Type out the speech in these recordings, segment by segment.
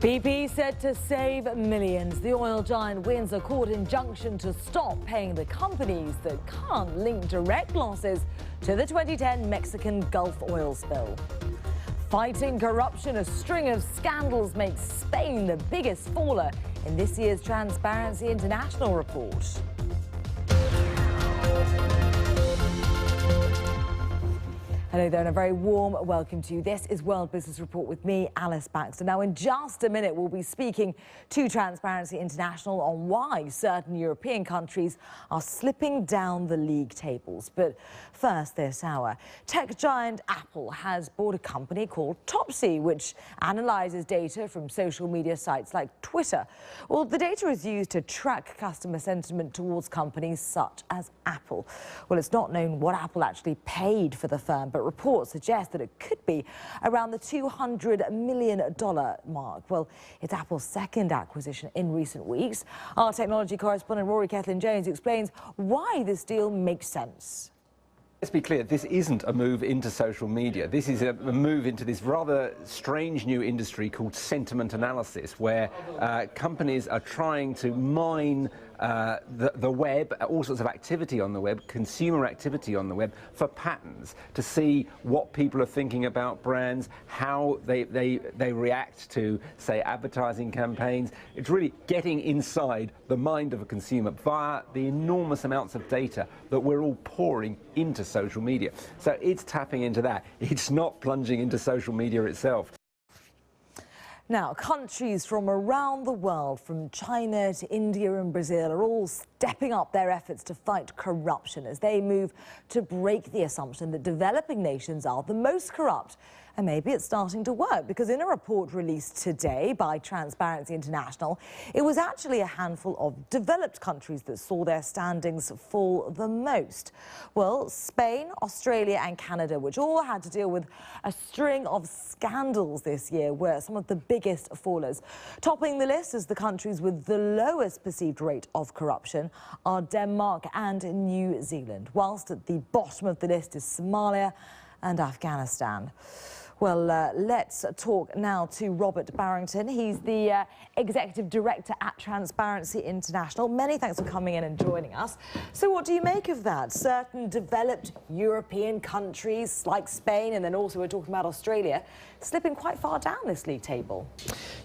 BP said to save millions. The oil giant wins a court injunction to stop paying the companies that can't link direct losses to the 2010 Mexican Gulf oil spill. Fighting corruption, a string of scandals makes Spain the biggest faller in this year's Transparency International report. Hello there and a very warm welcome to you. This is World Business Report with me, Alice Baxter. Now, in just a minute, we'll be speaking to Transparency International on why certain European countries are slipping down the league tables. But first this hour, tech giant Apple has bought a company called Topsy, which analyzes data from social media sites like Twitter. Well, the data is used to track customer sentiment towards companies such as Apple. Well, it's not known what Apple actually paid for the firm, but reports suggest that it could be around the $200 million mark. Well, it's Apple's second acquisition in recent weeks. Our technology correspondent Rory Kethlin-Jones explains why this deal makes sense. Let's be clear, this isn't a move into social media. This is a move into this rather strange new industry called sentiment analysis, where companies are trying to mine the web, all sorts of activity on the web, consumer activity on the web, for patterns, to see what people are thinking about brands, how they react to, say, advertising campaigns. It's really getting inside the mind of a consumer via the enormous amounts of data that we're all pouring into social media. So it's tapping into that. It's not plunging into social media itself. Now, countries from around the world, from China to India and Brazil, are all stepping up their efforts to fight corruption as they move to break the assumption that developing nations are the most corrupt. And maybe it's starting to work, because in a report released today by Transparency International, it was actually a handful of developed countries that saw their standings fall the most. Well, Spain, Australia and Canada, which all had to deal with a string of scandals this year, were some of the biggest fallers. Topping the list as the countries with the lowest perceived rate of corruption are Denmark and New Zealand, whilst at the bottom of the list is Somalia and Afghanistan. Well, let's talk now to Robert Barrington. He's the Executive Director at Transparency International. Many thanks for coming in and joining us. So what do you make of that? Certain developed European countries like Spain, and then also we're talking about Australia, slipping quite far down this league table.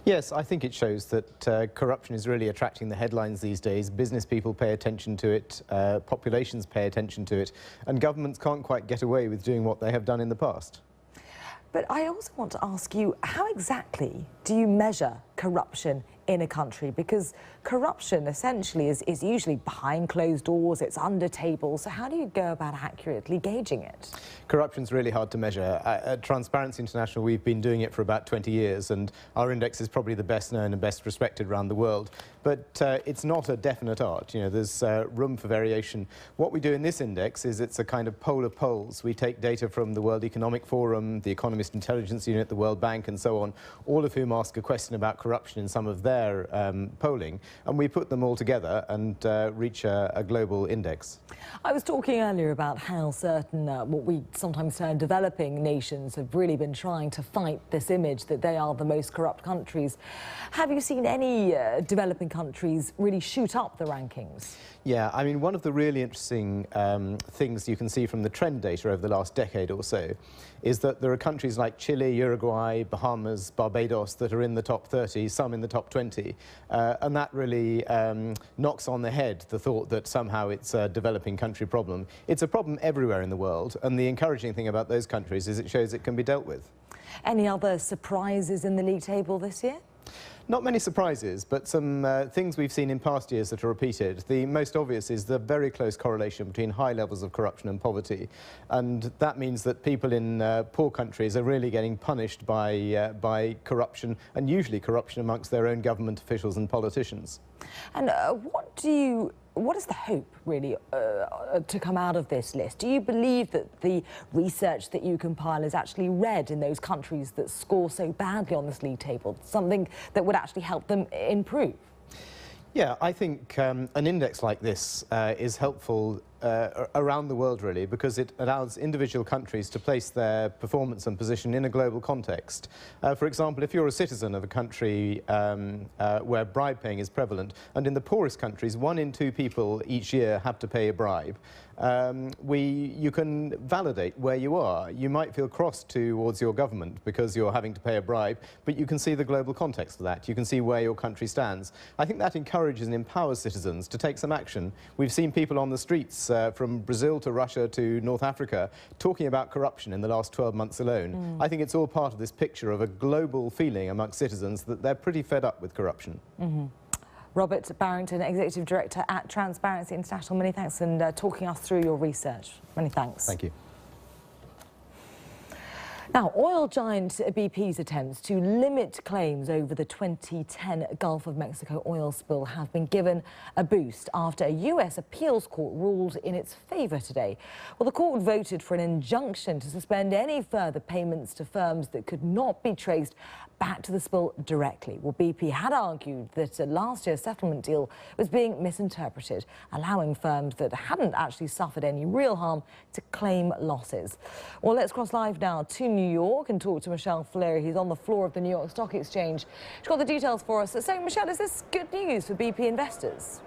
Yes, I think it shows that corruption is really attracting the headlines these days. Business people pay attention to it, populations pay attention to it, and governments can't quite get away with doing what they have done in the past. But I also want to ask you, how exactly do you measure corruption in a country? Because corruption essentially is usually behind closed doors, it's under tables. So how do you go about accurately gauging it? Corruption's really hard to measure. At Transparency International, we've been doing it for about 20 years, and our index is probably the best known and best respected around the world. But it's not a definite art. You know, there's room for variation. What we do in this index is it's a kind of poll of polls. We take data from the World Economic Forum, the Economist Intelligence Unit, the World Bank, and so on, all of whom ask a question about corruption in some of their polling, and we put them all together and reach a global index. I was talking earlier about how certain, what we sometimes term developing nations, have really been trying to fight this image that they are the most corrupt countries. Have you seen any developing countries really shoot up the rankings? Yeah, I mean, one of the really interesting things you can see from the trend data over the last decade or so is that there are countries like Chile, Uruguay, Bahamas, Barbados that are in the top 30, some in the top 20, and that really knocks on the head the thought that somehow it's a developing country problem. It's a problem everywhere in the world, and the encouraging thing about those countries is it shows it can be dealt with. Any other surprises in the league table this year? Not many surprises, but some things we've seen in past years that are repeated. The most obvious is the very close correlation between high levels of corruption and poverty. And that means that people in poor countries are really getting punished by corruption, and usually corruption amongst their own government officials and politicians. And what is the hope, really, to come out of this list? Do you believe that the research that you compile is actually read in those countries that score so badly on this league table, something that would actually help them improve? Yeah, I think an index like this is helpful around the world, really, because it allows individual countries to place their performance and position in a global context. For example, if you're a citizen of a country where bribe paying is prevalent, and in the poorest countries, 1 in 2 people each year have to pay a bribe, you can validate where you are. You might feel cross towards your government because you're having to pay a bribe, but you can see the global context of that. You can see where your country stands. I think that encourages and empowers citizens to take some action. We've seen people on the streets from Brazil to Russia to North Africa talking about corruption in the last 12 months alone. I think it's all part of this picture of a global feeling amongst citizens that they're pretty fed up with corruption. Robert Barrington, Executive Director at Transparency International, many thanks, and talking us through your research. Many thanks. Thank you. Now, oil giant BP's attempts to limit claims over the 2010 Gulf of Mexico oil spill have been given a boost after a US appeals court ruled in its favour today. Well, the court voted for an injunction to suspend any further payments to firms that could not be traced back to the spill directly. Well, BP had argued that last year's settlement deal was being misinterpreted, allowing firms that hadn't actually suffered any real harm to claim losses. Well, let's cross live now to New York and talk to Michelle Fleury, who's on the floor of the New York Stock Exchange. She's got the details for us. So, Michelle, is this good news for BP investors?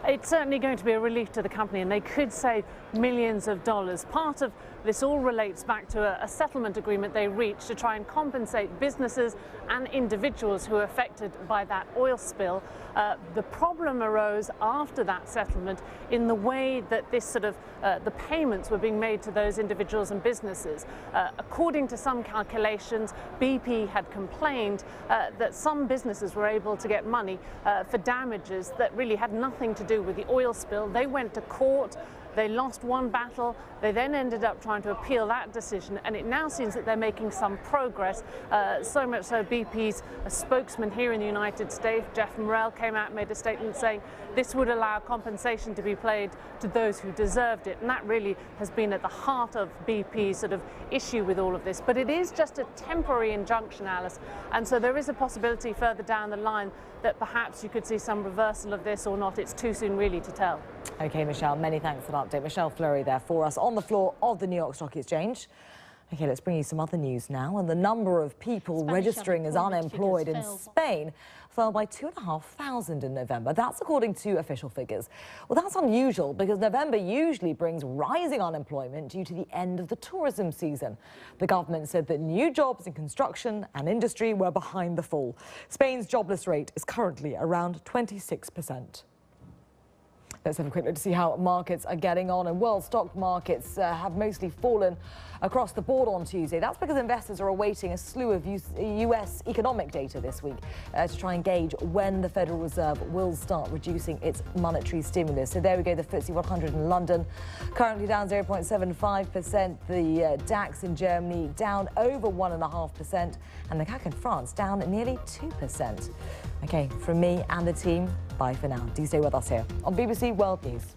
It's certainly going to be a relief to the company, and they could save millions of dollars. Part of this all relates back to a settlement agreement they reached to try and compensate businesses and individuals who were affected by that oil spill. The problem arose after that settlement in the way that this the payments were being made to those individuals and businesses. According to some calculations, BP had complained that some businesses were able to get money for damages that really had nothing to do with the oil spill. They went to court. They lost one battle. They then ended up trying to appeal that decision, and it now seems that they're making some progress. So much so, BP's spokesman here in the United States, Jeff Morrell, came out and made a statement saying this would allow compensation to be paid to those who deserved it, and that really has been at the heart of BP's issue with all of this. But it is just a temporary injunction, Alice, and so there is a possibility further down the line that perhaps you could see some reversal of this or not. It's too soon really to tell. OK, Michelle, many thanks for that update. Michelle Fleury there for us on the floor of the New York Stock Exchange. OK, let's bring you some other news now. And the number of people registering as unemployed in Spain fell by 2,500 in November. That's according to official figures. Well, that's unusual because November usually brings rising unemployment due to the end of the tourism season. The government said that new jobs in construction and industry were behind the fall. Spain's jobless rate is currently around 26%. Let's have a quick look to see how markets are getting on. And world stock markets have mostly fallen across the board on Tuesday. That's because investors are awaiting a slew of US economic data this week to try and gauge when the Federal Reserve will start reducing its monetary stimulus. So there we go, the FTSE 100 in London currently down 0.75%. The DAX in Germany down over 1.5%. And the CAC in France down nearly 2%. OK, from me and the team, bye for now. Do stay with us here on BBC World News.